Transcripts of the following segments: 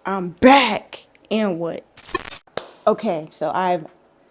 I'm back. And what? Okay, so I've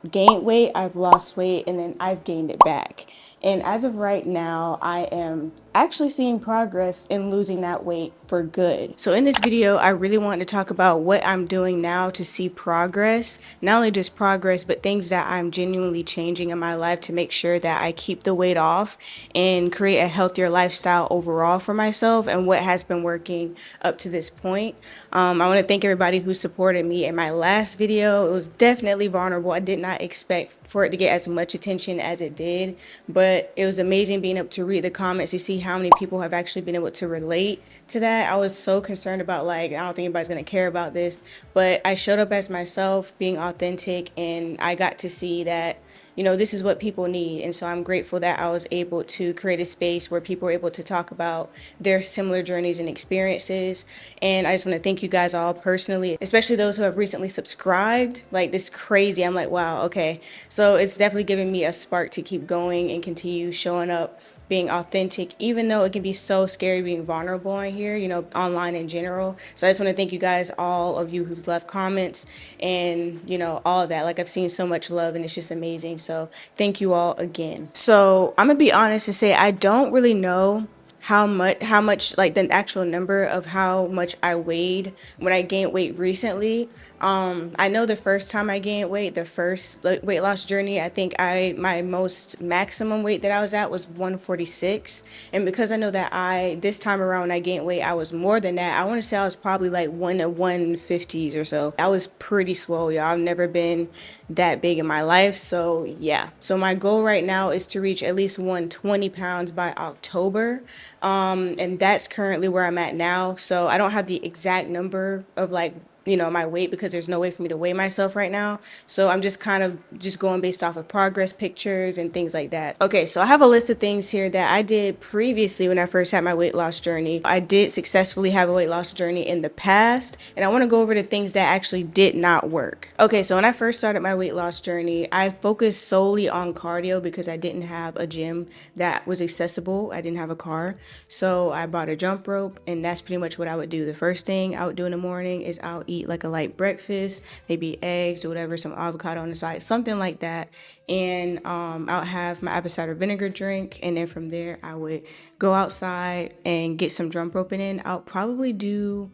gained weight, I've lost weight, and then I've gained it back. And as of right now, I am actually seeing progress in losing that weight for good. So in this video, I really wanted to talk about what I'm doing now to see progress, not only just progress, but things that I'm genuinely changing in my life to make sure that I keep the weight off and create a healthier lifestyle overall for myself and what has been working up to this point. I want to thank everybody who supported me in my last video. It was definitely vulnerable. I did not expect for it to get as much attention as it did, but it was amazing being able to read the comments to see how many people have actually been able to relate to that. I was so concerned about, like, I don't think anybody's going to care about this, but I showed up as myself, being authentic, and I got to see that, you know, this is what people need. And so I'm grateful that I was able to create a space where people were able to talk about their similar journeys and experiences. And I just want to thank you guys all personally, especially those who have recently subscribed. Like, this crazy. I'm like, wow, okay. So it's definitely given me a spark to keep going and continue showing up, being authentic, even though it can be so scary being vulnerable on here, you know, online in general. So I just want to thank you guys, all of you who've left comments and, you know, all of that. Like, I've seen so much love and it's just amazing. So thank you all again. So I'm gonna be honest and say I don't really know how much like the actual number of how much I weighed when I gained weight recently. I know the first time I gained weight, the first weight loss journey, I think my most maximum weight that I was at was 146. And because I know that this time around when I gained weight, I was more than that. I want to say I was probably like 150s or so. I was pretty swole, y'all. I've never been that big in my life. So yeah. So my goal right now is to reach at least 120 pounds by October. And that's currently where I'm at now. So I don't have the exact number of, like, you know, my weight, because there's no way for me to weigh myself right now. So I'm just kind of just going based off of progress pictures and things like that. Okay, so I have a list of things here that I did previously when I first had my weight loss journey. I did successfully have a weight loss journey in the past, and I want to go over the things that actually did not work. Okay, so when I first started my weight loss journey, I focused solely on cardio because I didn't have a gym that was accessible. I didn't have a car. So I bought a jump rope, and that's pretty much what I would do. The first thing I would do in the morning is I would eat like a light breakfast, maybe eggs or whatever, some avocado on the side, something like that. And I would have my apple cider vinegar drink, and then from there I would go outside and get some jump roping in. I'll probably do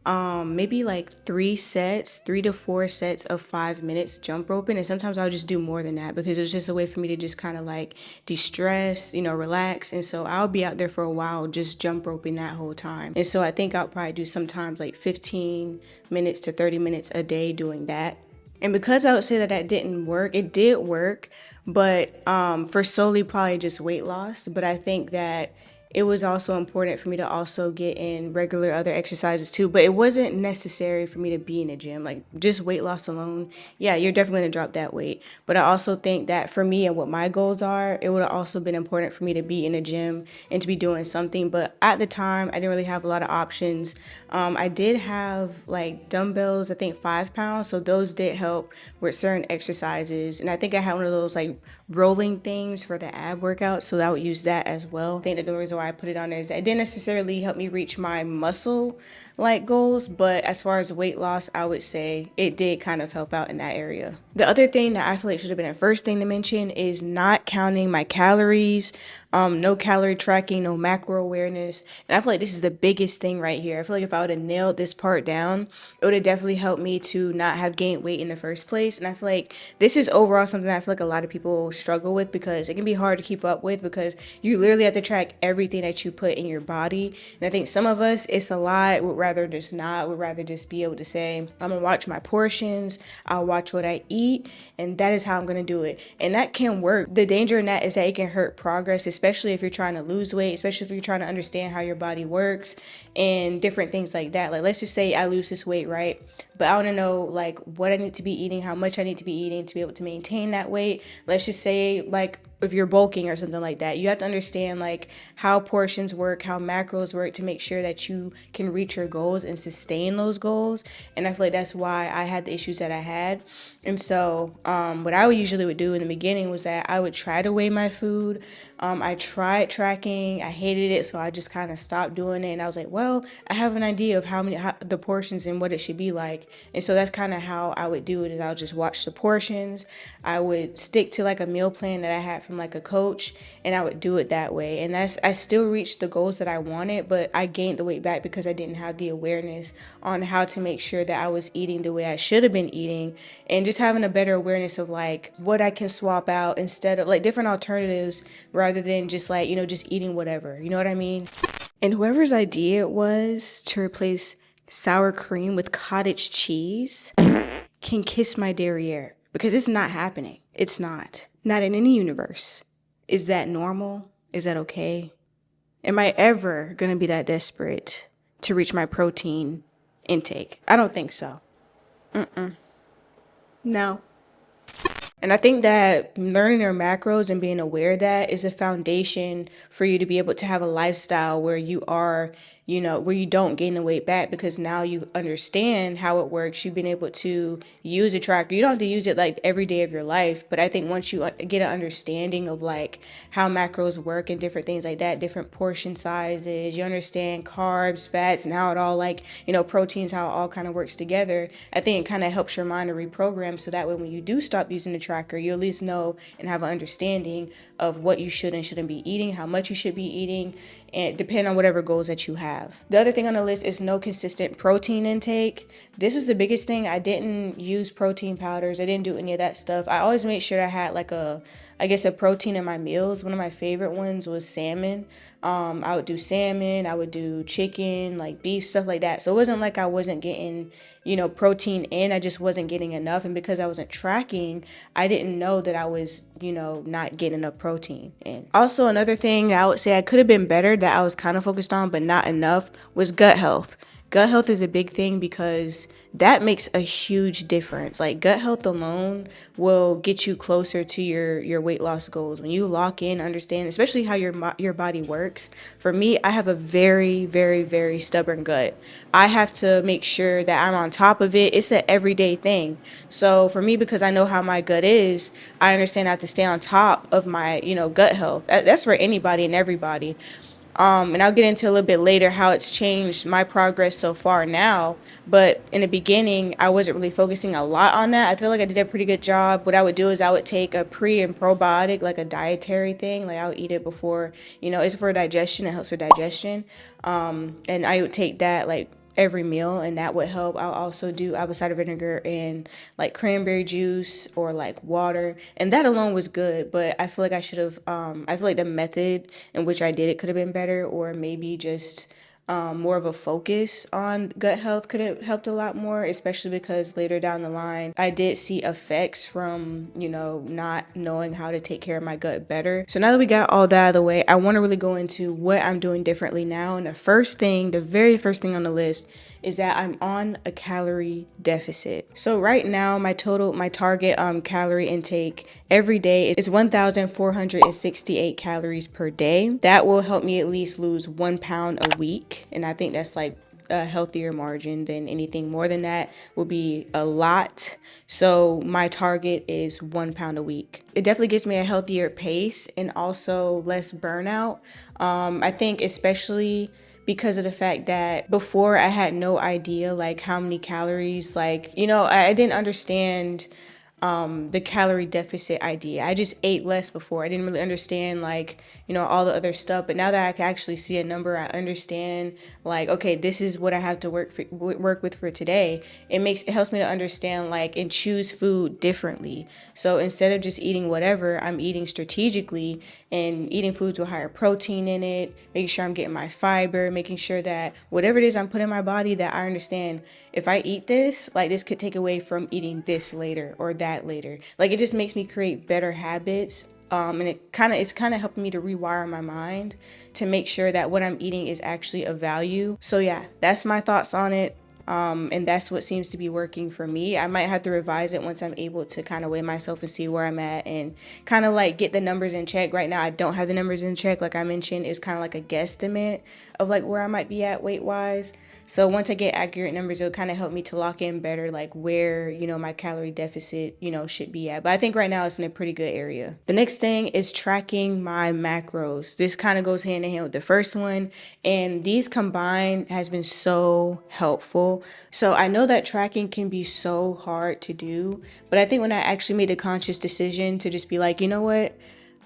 maybe like 3 to 4 sets of 5 minutes jump roping, and sometimes I'll just do more than that because it was just a way for me to just kind of like de-stress, you know, relax. And so I'll be out there for a while just jump roping that whole time. And so I think I'll probably do sometimes like 15 minutes to 30 minutes a day doing that. And because I would say that that didn't work, it did work, but for solely probably just weight loss. But I think that it was also important for me to also get in regular other exercises too. But it wasn't necessary for me to be in a gym. Like, just weight loss alone, yeah, you're definitely gonna drop that weight. But I also think that for me and what my goals are, it would have also been important for me to be in a gym and to be doing something. But at the time, I didn't really have a lot of options. I did have like dumbbells, I think 5 pounds. So those did help with certain exercises. And I think I had one of those like rolling things for the ab workout. So I would use that as well. I think that the reason why I put it on there is that it didn't necessarily help me reach my muscle like goals, but as far as weight loss, I would say it did kind of help out in that area. The other thing that I feel like should have been the first thing to mention is not counting my calories. No calorie tracking, no macro awareness. And I feel like this is the biggest thing right here. I feel like if I would have nailed this part down, it would have definitely helped me to not have gained weight in the first place. And I feel like this is overall something that I feel like a lot of people struggle with because it can be hard to keep up with because you literally have to track everything that you put in your body. And I think some of us, it's a lot. We'd rather just not. We'd rather just be able to say, I'm going to watch my portions. I'll watch what I eat. And that is how I'm going to do it. And that can work. The danger in that is that it can hurt progress, especially if you're trying to lose weight, especially if you're trying to understand how your body works and different things like that. Like, let's just say I lose this weight, right? But I want to know like what I need to be eating, how much I need to be eating to be able to maintain that weight. Let's just say like if you're bulking or something like that, you have to understand like how portions work, how macros work to make sure that you can reach your goals and sustain those goals. And I feel like that's why I had the issues that I had. And so what I would do in the beginning was that I would try to weigh my food. I tried tracking, I hated it, so I just kind of stopped doing it. And I was like, well, I have an idea of the portions and what it should be like. And so that's kind of how I would do it, is I would just watch the portions. I would stick to like a meal plan that I had from like a coach, and I would do it that way. And I still reached the goals that I wanted, but I gained the weight back because I didn't have the awareness on how to make sure that I was eating the way I should have been eating, and just having a better awareness of like what I can swap out instead of like different alternatives rather than just like, just eating whatever. You know what I mean? And whoever's idea it was to replace sour cream with cottage cheese can kiss my derriere, because it's not happening. It's not. Not in any universe. Is that normal? Is that okay? Am I ever going to be that desperate to reach my protein intake? I don't think so. No. And I think that learning your macros and being aware of that is a foundation for you to be able to have a lifestyle where you are, where you don't gain the weight back, because now you understand how it works. You've been able to use a tracker. You don't have to use it like every day of your life, but I think once you get an understanding of like how macros work and different things like that, different portion sizes, you understand carbs, fats, and how it all like, proteins, how it all kind of works together. I think it kind of helps your mind to reprogram, so that way when you do stop using the tracker, you at least know and have an understanding of what you should and shouldn't be eating, how much you should be eating, and depending on whatever goals that you have. The other thing on the list is no consistent protein intake. This is the biggest thing. I didn't use protein powders. I didn't do any of that stuff. I always made sure I had like a protein in my meals. One of my favorite ones was salmon. I would do salmon, I would do chicken, like beef, stuff like that. So it wasn't like I wasn't getting, protein in, I just wasn't getting enough. And because I wasn't tracking, I didn't know that I was, not getting enough protein in. Also, another thing I would say I could have been better that I was kind of focused on, but not enough, was gut health. Gut health is a big thing because that makes a huge difference. Like gut health alone will get you closer to your weight loss goals. When you lock in, understand, especially how your body works. For me, I have a very, very, very stubborn gut. I have to make sure that I'm on top of it. It's an everyday thing. So for me, because I know how my gut is, I understand I have to stay on top of my, gut health. That's for anybody and everybody. And I'll get into a little bit later how it's changed my progress so far now. But in the beginning, I wasn't really focusing a lot on that. I feel like I did a pretty good job. What I would do is I would take a pre and probiotic, like a dietary thing. Like I would eat it before, it's for digestion. It helps with digestion. And I would take that like every meal, and that would help. I'll also do apple cider vinegar and like cranberry juice or like water, and that alone was good. But I feel like I should have I feel like the method in which I did it could have been better, or maybe just more of a focus on gut health could have helped a lot more, especially because later down the line, I did see effects from, not knowing how to take care of my gut better. So now that we got all that out of the way, I want to really go into what I'm doing differently now. And the very first thing on the list is that I'm on a calorie deficit. So right now, my target calorie intake every day is 1,468 calories per day. That will help me at least lose 1 pound a week. And I think that's like a healthier margin. Than anything more than that will be a lot. So my target is 1 pound a week. It definitely gives me a healthier pace and also less burnout. I think especially because of the fact that before I had no idea like how many calories, like, I didn't understand the calorie deficit idea. I just ate less before. I didn't really understand like, all the other stuff. But now that I can actually see a number, I understand like, okay, this is what I have to work with for today. It helps me to understand like and choose food differently. So instead of just eating whatever, I'm eating strategically and eating foods with higher protein in it, making sure I'm getting my fiber, making sure that whatever it is I'm putting in my body, that I understand if I eat this, like this could take away from eating this later or that later. Like it just makes me create better habits. And it's kind of helping me to rewire my mind to make sure that what I'm eating is actually of value. So yeah, that's my thoughts on it. And that's what seems to be working for me. I might have to revise it once I'm able to kind of weigh myself and see where I'm at and kind of like get the numbers in check. Right now, I don't have the numbers in check. Like I mentioned, it's kind of like a guesstimate of like where I might be at weight wise. So once I get accurate numbers, it'll kind of help me to lock in better, like where, my calorie deficit, should be at. But I think right now it's in a pretty good area. The next thing is tracking my macros. This kind of goes hand in hand with the first one. And these combined has been so helpful. So I know that tracking can be so hard to do, but I think when I actually made a conscious decision to just be like, you know what?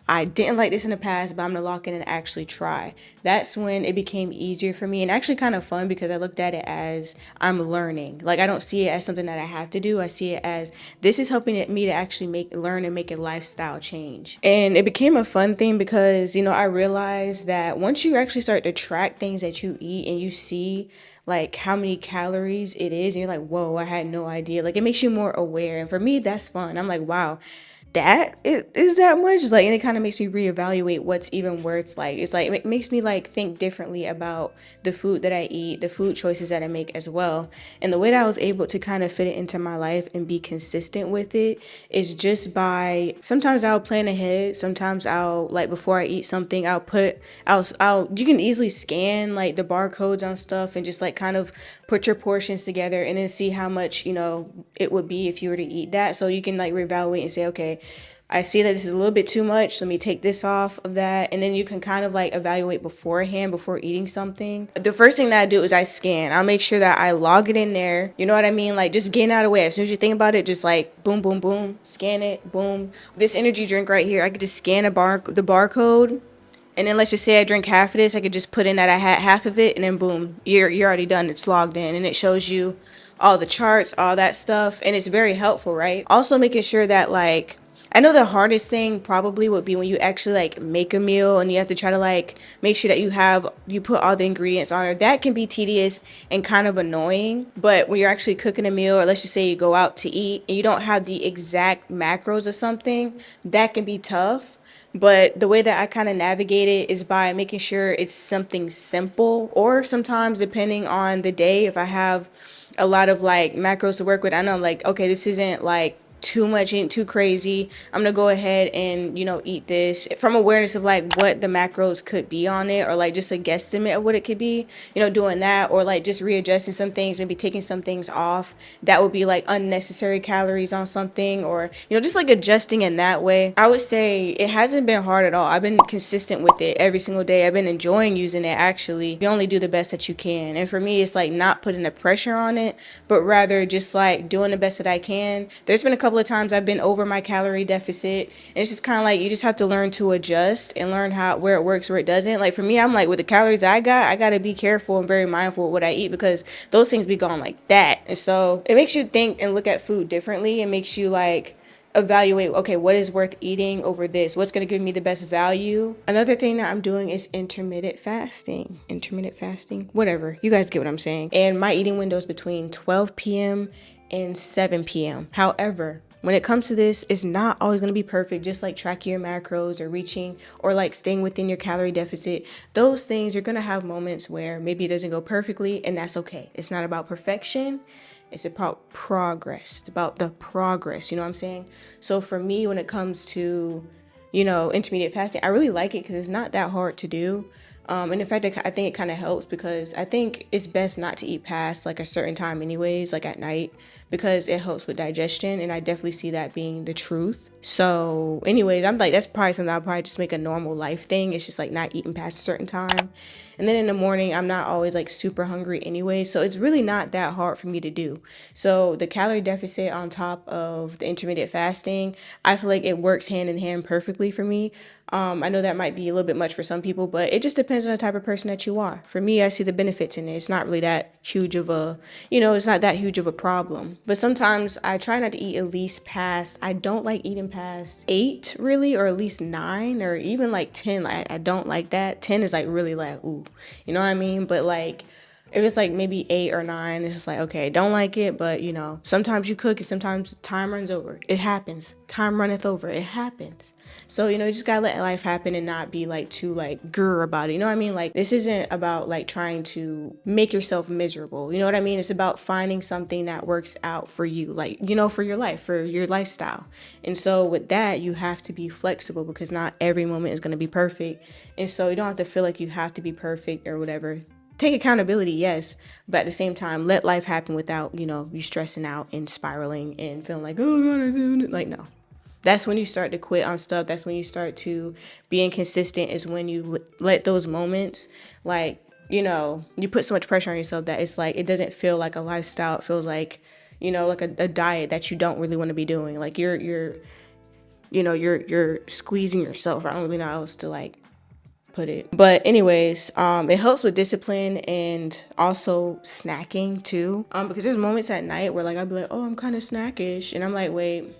I didn't like this in the past, but I'm gonna lock in and actually try. That's when it became easier for me and actually kind of fun because I looked at it as I'm learning. Like I don't see it as something that I have to do. I see it as this is helping me to actually learn and make a lifestyle change. And it became a fun thing because, I realized that once you actually start to track things that you eat and you see like how many calories it is, and you're like, whoa, I had no idea. Like it makes you more aware. And for me, that's fun. I'm like, wow, that is that much. It's like, and it kind of makes me reevaluate what's even worth, like it's like it makes me like think differently about the food that I eat, the food choices that I make as well. And the way that I was able to kind of fit it into my life and be consistent with it is just by sometimes I'll plan ahead, sometimes I'll like before I eat something I'll you can easily scan like the barcodes on stuff and just like kind of put your portions together and then see how much it would be if you were to eat that. So you can like reevaluate and say, okay, I see that this is a little bit too much. Let me take this off of that. And then you can kind of like evaluate beforehand before eating something. The first thing that I do is I scan. I'll make sure that I log it in there. You know what I mean? Like just getting out of the way. As soon as you think about it, just like boom, boom, boom, scan it, boom. This energy drink right here, I could just scan the barcode. And then let's just say I drink half of this. I could just put in that I had half of it, and then boom, you're already done. It's logged in, and it shows you all the charts, all that stuff, and it's very helpful, right? Also making sure that like I know the hardest thing probably would be when you actually like make a meal and you have to try to like make sure that you put all the ingredients on it. That can be tedious and kind of annoying. But when you're actually cooking a meal, or let's just say you go out to eat and you don't have the exact macros or something, that can be tough. But the way that I kind of navigate it is by making sure it's something simple, or sometimes depending on the day, if I have a lot of like macros to work with, I know like, okay, this isn't like too much, ain't too crazy. I'm gonna go ahead and eat this from awareness of like what the macros could be on it, or like just a guesstimate of what it could be, doing that, or like just readjusting some things, maybe taking some things off that would be like unnecessary calories on something, or just like adjusting in that way. I would say it hasn't been hard at all. I've been consistent with it every single day. I've been enjoying using it. Actually, you only do the best that you can, and for me it's like not putting the pressure on it, but rather just like doing the best that I can. There's been a couple of times I've been over my calorie deficit, and it's just kind of like you just have to learn to adjust and learn where it works, where it doesn't. Like for me, I'm like with the calories I got to be careful and very mindful of what I eat, because those things be gone like that. And so it makes you think and look at food differently, and makes you like evaluate, okay, what is worth eating over this, what's going to give me the best value. Another thing that I'm doing is intermittent fasting, whatever, you guys get what I'm saying. And my eating window is between 12 p.m. and 7 p.m. However, when it comes to this, it's not always going to be perfect. Just like tracking your macros or reaching or like staying within your calorie deficit, those things, you're going to have moments where maybe it doesn't go perfectly, and that's okay. It's not about perfection. It's about progress. It's about the progress. You know what I'm saying? So for me, when it comes to, intermediate fasting, I really like it because it's not that hard to do. And in fact, I think it kind of helps because I think it's best not to eat past like a certain time anyways, like at night, because it helps with digestion. And I definitely see that being the truth. So anyways, I'm like, that's probably something I'll probably just make a normal life thing. It's just like not eating past a certain time. And then in the morning, I'm not always like super hungry anyway. So it's really not that hard for me to do. So the calorie deficit on top of the intermittent fasting, I feel like it works hand in hand perfectly for me. I know that might be a little bit much for some people, but it just depends on the type of person that you are. For me, I see the benefits in it. It's not really that huge of a, it's not that huge of a problem. But sometimes I try not to eat at least past, I don't like eating past 8 really, or at least 9, or even like 10. I don't like that. 10 is like really like, ooh, you know what I mean? But like, If it's like maybe 8 or 9, it's just like, okay, don't like it, but you know, sometimes you cook and sometimes time runs over. It happens. Time runneth over. It happens. So, you know, you just gotta let life happen and not be like too like grr about it. You know what I mean? Like, this isn't about like trying to make yourself miserable. You know what I mean? It's about finding something that works out for you, like, you know, for your life, for your lifestyle. And so with that, you have to be flexible because not every moment is gonna be perfect. And so you don't have to feel like you have to be perfect or whatever. Take accountability, yes, but at the same time, let life happen without, you know, you stressing out and spiraling and feeling like, oh God, I'm doing it. Like, no. That's when you start to quit on stuff. That's when you start to be inconsistent, is when you let those moments, like, you know, you put so much pressure on yourself that it's like, it doesn't feel like a lifestyle. It feels like, you know, like a diet that you don't really want to be doing. Like you're squeezing yourself. I don't really know how else to like put it. But anyways, it helps with discipline and also snacking too. Because there's moments at night where like I'll be like, oh, I'm kind of snackish, and I'm like, wait,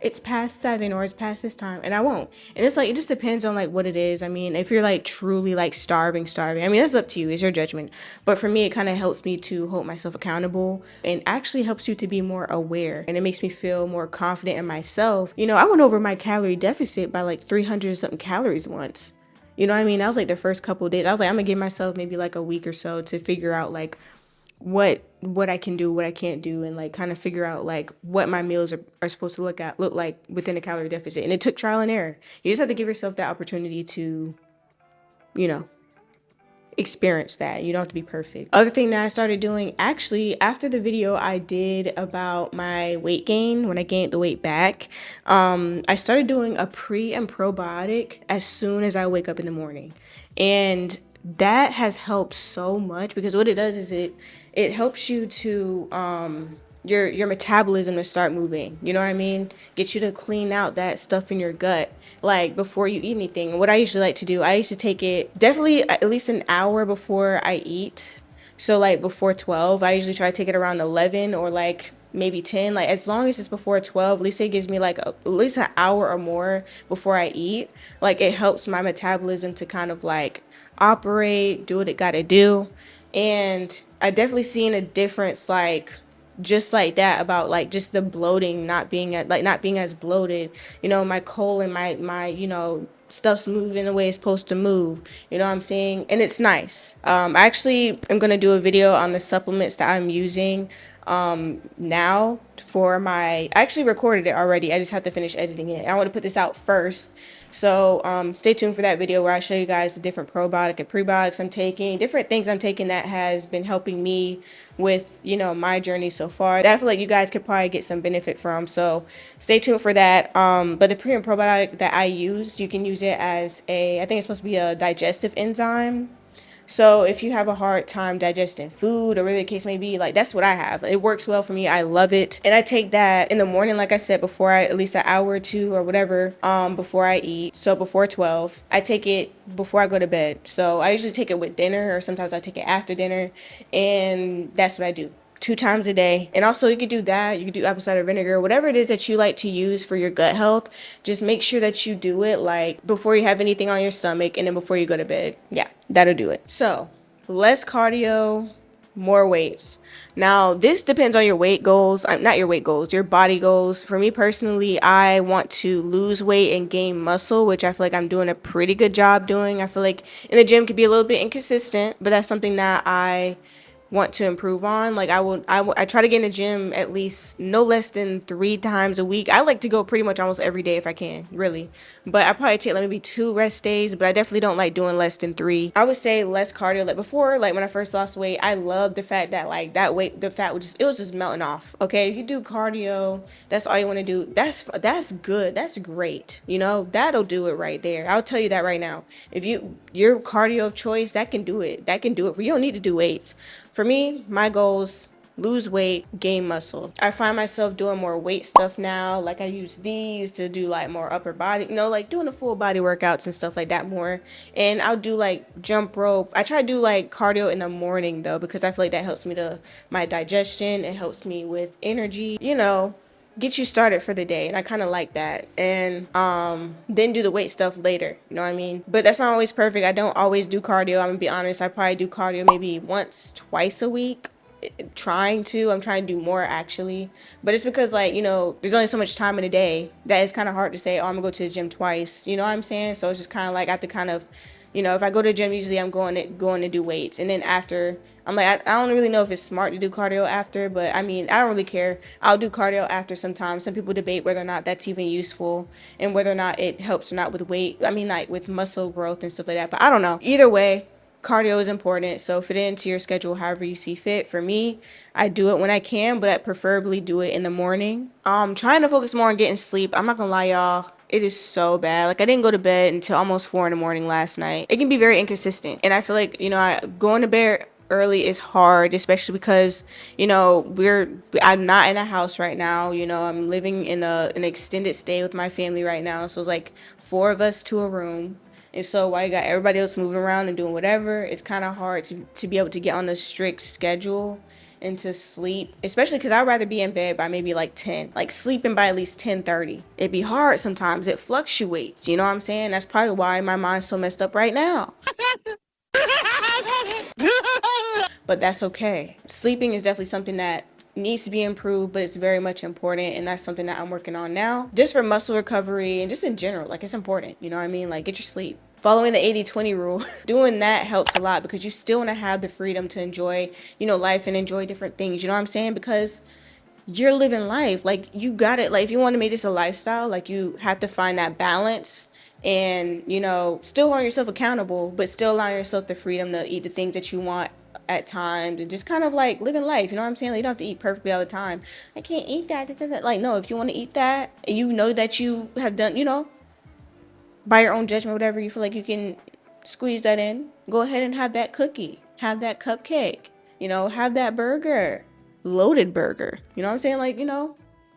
it's past 7 or it's past this time, and I won't. And it's like, it just depends on like what it is. I mean, if you're like truly like starving, I mean, that's up to you. It's your judgment. But for me, it kind of helps me to hold myself accountable and actually helps you to be more aware. And it makes me feel more confident in myself. You know, I went over my calorie deficit by like 300 something calories once. You know what I mean? That was like the first couple of days. I was like, I'm gonna give myself maybe like a week or so to figure out like what I can do, what I can't do, and like kind of figure out like what my meals are supposed to look like within a calorie deficit. And it took trial and error. You just have to give yourself that opportunity to, you know, experience that. You don't have to be perfect. Other thing that I started doing, actually, after the video I did about my weight gain, when I gained the weight back, I started doing a pre and probiotic as soon as I wake up in the morning. And that has helped so much, because what it does is it helps you to your metabolism to start moving. You know what I mean? Get you to clean out that stuff in your gut, like before you eat anything. And what I usually like to do, I used to take it definitely at least an hour before I eat. So like before 12, I usually try to take it around 11 or like maybe 10. Like as long as it's before 12, at least it gives me like at least an hour or more before I eat. Like it helps my metabolism to kind of like operate, do what it got to do. And I definitely seen a difference, like just like that, about like just the bloating not being not being as bloated. You know, my colon, my you know, stuff's moving the way it's supposed to move. You know what I'm saying? And it's nice. I actually am gonna do a video on the supplements that I'm using now for my, I actually recorded it already. I just have to finish editing it. I want to put this out first. So stay tuned for that video where I show you guys the different probiotic and prebiotics I'm taking, different things I'm taking that has been helping me with, you know, my journey so far, that I feel like you guys could probably get some benefit from. So stay tuned for that. But the pre and probiotic that I used, you can use it as a, I think it's supposed to be a digestive enzyme. So if you have a hard time digesting food or whatever the case may be, like that's what I have. It works well for me. I love it. And I take that in the morning, like I said, before I, at least an hour or two or whatever, before I eat. So before 12, I take it before I go to bed. So I usually take it with dinner, or sometimes I take it after dinner. And that's what I do 2 times a day. And also you could do that. You could do apple cider vinegar, whatever it is that you like to use for your gut health. Just make sure that you do it like before you have anything on your stomach and then before you go to bed. Yeah, that'll do it. So less cardio, more weights. Now this depends on your weight goals. Not your weight goals, your body goals. For me personally, I want to lose weight and gain muscle, which I feel like I'm doing a pretty good job doing. I feel like in the gym could be a little bit inconsistent, but that's something that I want to improve on. Like I try to get in the gym at least no less than 3 times a week. I like to go pretty much almost every day if I can, really. But I probably take like maybe 2 rest days, but I definitely don't like doing less than 3. I would say less cardio. Like before, like when I first lost weight, I loved the fact that like that weight, the fat was just, it was just melting off. Okay, if you do cardio, that's all you want to do. That's good. That's great. You know, that'll do it right there. I'll tell you that right now. If your cardio of choice, that can do it. That can do it. You don't need to do weights. For me, my goals, lose weight, gain muscle. I find myself doing more weight stuff now. Like I use these to do like more upper body, you know, like doing the full body workouts and stuff like that more. And I'll do like jump rope. I try to do like cardio in the morning though, because I feel like that helps me to my digestion. It helps me with energy, you know. get you started for the day, and I kind of like that. And then do the weight stuff later, you know what I mean? But that's not always perfect. I don't always do cardio. I'm gonna be honest, I probably do cardio maybe once twice a week. I'm trying to do more actually, but it's because, like, there's only so much time in a day that it's kind of hard to say, oh, I'm gonna go to the gym twice, you know what I'm saying? So it's just kind of like I have to kind of, if I go to the gym, usually I'm going to do weights, and then after, I'm like, I don't really know if it's smart to do cardio after, but I mean, I don't really care. I'll do cardio after sometimes. Some people debate whether or not that's even useful and whether or not it helps or not with weight. I mean, like with muscle growth and stuff like that. But I don't know. Either way, cardio is important. So fit it into your schedule however you see fit. For me, I do it when I can, but I preferably do it in the morning. Trying to focus more on getting sleep. I'm not gonna lie, y'all. It is so bad. Like, I didn't go to bed until almost 4 in the morning last night. It can be very inconsistent. And I feel like, going to bed early is hard, especially because, I'm not in a house right now. I'm living in an extended stay with my family right now. So it's like 4 of us to a room. And so while you got everybody else moving around and doing whatever, it's kind of hard to be able to get on a strict schedule and to sleep, especially because I'd rather be in bed by maybe like 10, like sleeping by at least 10:30. It'd be hard sometimes. It fluctuates. You know what I'm saying? That's probably why my mind's so messed up right now. But that's okay. Sleeping is definitely something that needs to be improved, but it's very much important, and that's something that I'm working on now. Just for muscle recovery and just in general, like, it's important, you know what I mean? Like, get your sleep. Following the 80-20 rule, doing that helps a lot because you still want to have the freedom to enjoy, life and enjoy different things, you know what I'm saying? Because you're living life. Like, you got it. Like, if you want to make this a lifestyle, like, you have to find that balance and, still hold yourself accountable, but still allow yourself the freedom to eat the things that you want at times and just kind of like living life. You know what I'm saying? Like, you don't have to eat perfectly all the time. I can't eat that. This, that. Like, no, if you want to eat that and you know that you have done, by your own judgment, whatever, you feel like you can squeeze that in, go ahead and have that cookie, have that cupcake, have that burger, loaded burger. You know what I'm saying? Like,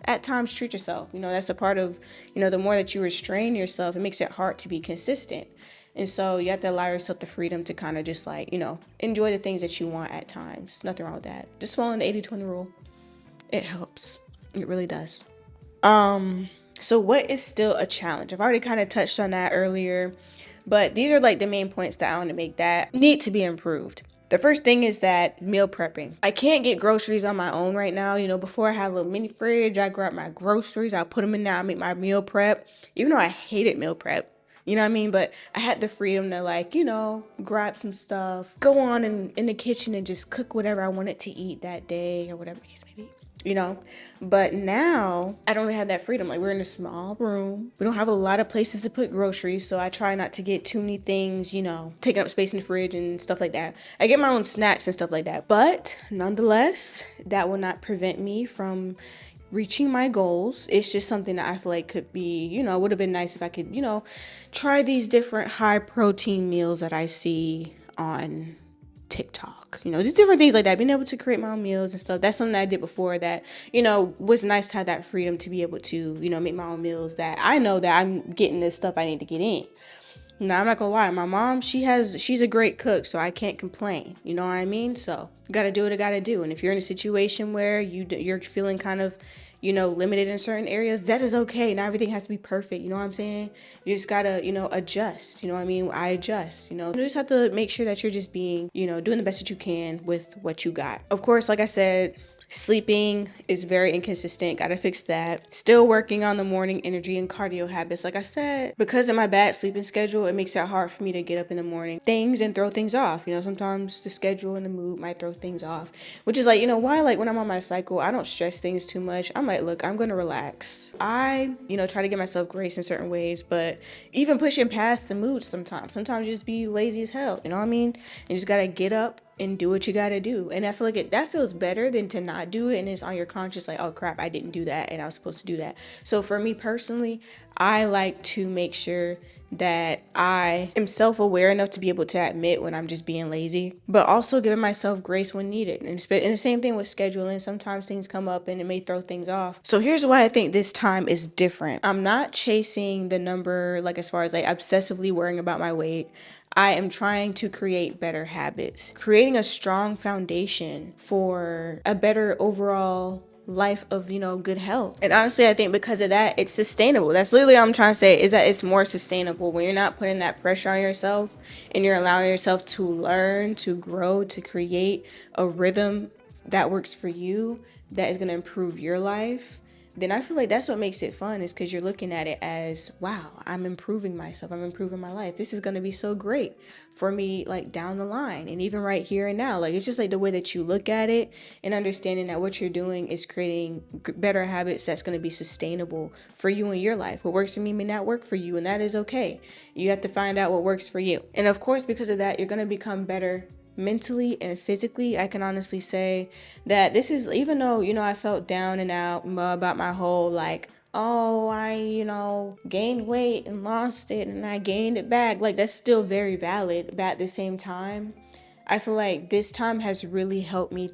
at times treat yourself. That's a part of, the more that you restrain yourself, it makes it hard to be consistent. And so you have to allow yourself the freedom to kind of just like, enjoy the things that you want at times. Nothing wrong with that. Just following the 80-20 rule. It helps. It really does. So what is still a challenge? I've already kind of touched on that earlier, but these are like the main points that I want to make that need to be improved. The first thing is that meal prepping. I can't get groceries on my own right now. Before I had a little mini fridge, I grab my groceries, I put them in there, I make my meal prep, even though I hated meal prep. You know what I mean? But I had the freedom to, like, grab some stuff, go on in the kitchen and just cook whatever I wanted to eat that day or whatever the case may be. But now I don't really have that freedom. Like, we're in a small room. We don't have a lot of places to put groceries, so I try not to get too many things, taking up space in the fridge and stuff like that. I get my own snacks and stuff like that. But nonetheless, that will not prevent me from reaching my goals. It's just something that I feel like could be, would have been nice if I could, try these different high protein meals that I see on TikTok, just different things like that, being able to create my own meals and stuff. That's something that I did before that, was nice to have that freedom to be able to, make my own meals that I know that I'm getting this stuff I need to get in. Now, I'm not gonna lie, my mom, she's a great cook, so I can't complain, you know what I mean? So, gotta do what I gotta do. And if you're in a situation where you're feeling kind of, limited in certain areas, that is okay. Not everything has to be perfect. You know what I'm saying? You just gotta, adjust. You know what I mean? I adjust, You just have to make sure that you're just being, doing the best that you can with what you got. Of course, like I said, sleeping is very inconsistent. Gotta fix that. Still working on the morning energy and cardio habits. Like I said, because of my bad sleeping schedule, it makes it hard for me to get up in the morning things and throw things off. Sometimes the schedule and the mood might throw things off, which is like, why, like, when I'm on my cycle, I don't stress things too much. I'm like, look, I'm gonna relax. I, try to give myself grace in certain ways, but even pushing past the mood sometimes you just be lazy as hell. You know what I mean? You just gotta get up and do what you gotta do. And I feel like that feels better than to not do it and it's on your conscience, like, oh crap, I didn't do that and I was supposed to do that. So for me personally, I like to make sure that I am self-aware enough to be able to admit when I'm just being lazy, but also giving myself grace when needed. And the same thing with scheduling. Sometimes things come up and it may throw things off. So here's why I think this time is different. I'm not chasing the number, like, as far as like obsessively worrying about my weight. I am trying to create better habits, creating a strong foundation for a better overall life of, good health. And honestly, I think because of that, it's sustainable. That's literally what I'm trying to say, is that it's more sustainable when you're not putting that pressure on yourself and you're allowing yourself to learn, to grow, to create a rhythm that works for you, that is going to improve your life. Then I feel like that's what makes it fun, is because you're looking at it as, wow, I'm improving myself. I'm improving my life. This is going to be so great for me, like down the line and even right here and now. Like, it's just like the way that you look at it and understanding that what you're doing is creating better habits that's going to be sustainable for you in your life. What works for me may not work for you, and that is okay. You have to find out what works for you. And of course, because of that, you're going to become better mentally and physically. I can honestly say that this is, even though, I felt down and out about my whole, like, oh, I, gained weight and lost it and I gained it back. Like, that's still very valid. But at the same time, I feel like this time has really helped me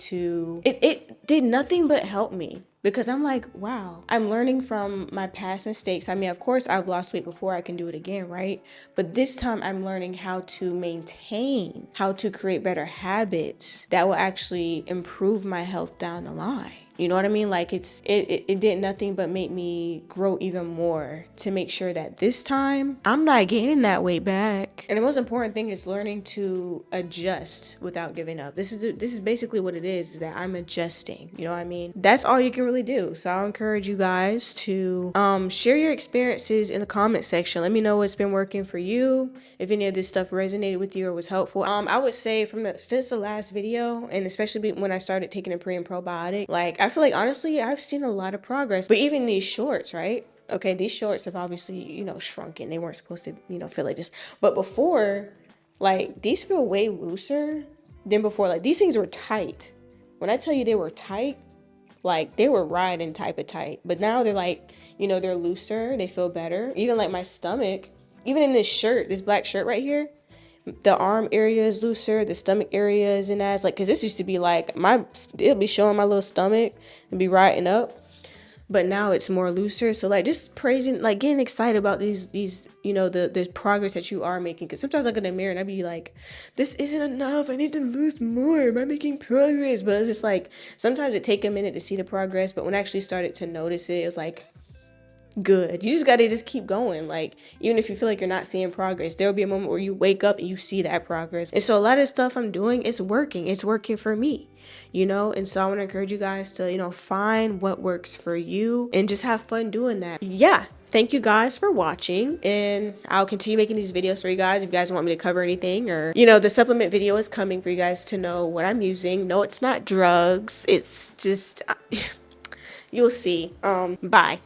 it did nothing but help me, because I'm like, wow, I'm learning from my past mistakes. I mean, of course, I've lost weight before, I can do it again, right? But this time I'm learning how to maintain, how to create better habits that will actually improve my health down the line. You know what I mean? Like, it did nothing but make me grow even more to make sure that this time I'm not gaining that weight back. And the most important thing is learning to adjust without giving up. This is basically what it is that I'm adjusting. You know what I mean? That's all you can really do. So I'll encourage you guys to share your experiences in the comment section. Let me know what's been working for you, if any of this stuff resonated with you or was helpful. I would say since the last video, and especially when I started taking a pre and probiotic, like, I feel like honestly I've seen a lot of progress. But even these shorts, right? Okay, these shorts have obviously, shrunken. They weren't supposed to, feel like this. But before, like, these feel way looser than before. Like, these things were tight. When I tell you they were tight, like, they were riding type of tight. But now they're like, they're looser. They feel better. Even like my stomach, even in this shirt, this black shirt right here, the arm area is looser, the stomach area isn't as, like, because this used to be like, it'll be showing my little stomach and be riding up. But now it's more looser. So, like, just praising, like, getting excited about these the progress that you are making. Because sometimes I look in the mirror and I be like, this isn't enough. I need to lose more. Am I making progress? But it's just like, sometimes it take a minute to see the progress. But when I actually started to notice it, it was like, good. You just got to just keep going. Like, even if you feel like you're not seeing progress, there'll be a moment where you wake up and you see that progress. And so a lot of stuff I'm doing, it's working for me, and so I want to encourage you guys to, find what works for you and just have fun doing that. Yeah. Thank you guys for watching, and I'll continue making these videos for you guys. If you guys want me to cover anything, or, the supplement video is coming for you guys to know what I'm using. No, it's not drugs. It's just, you'll see. Bye.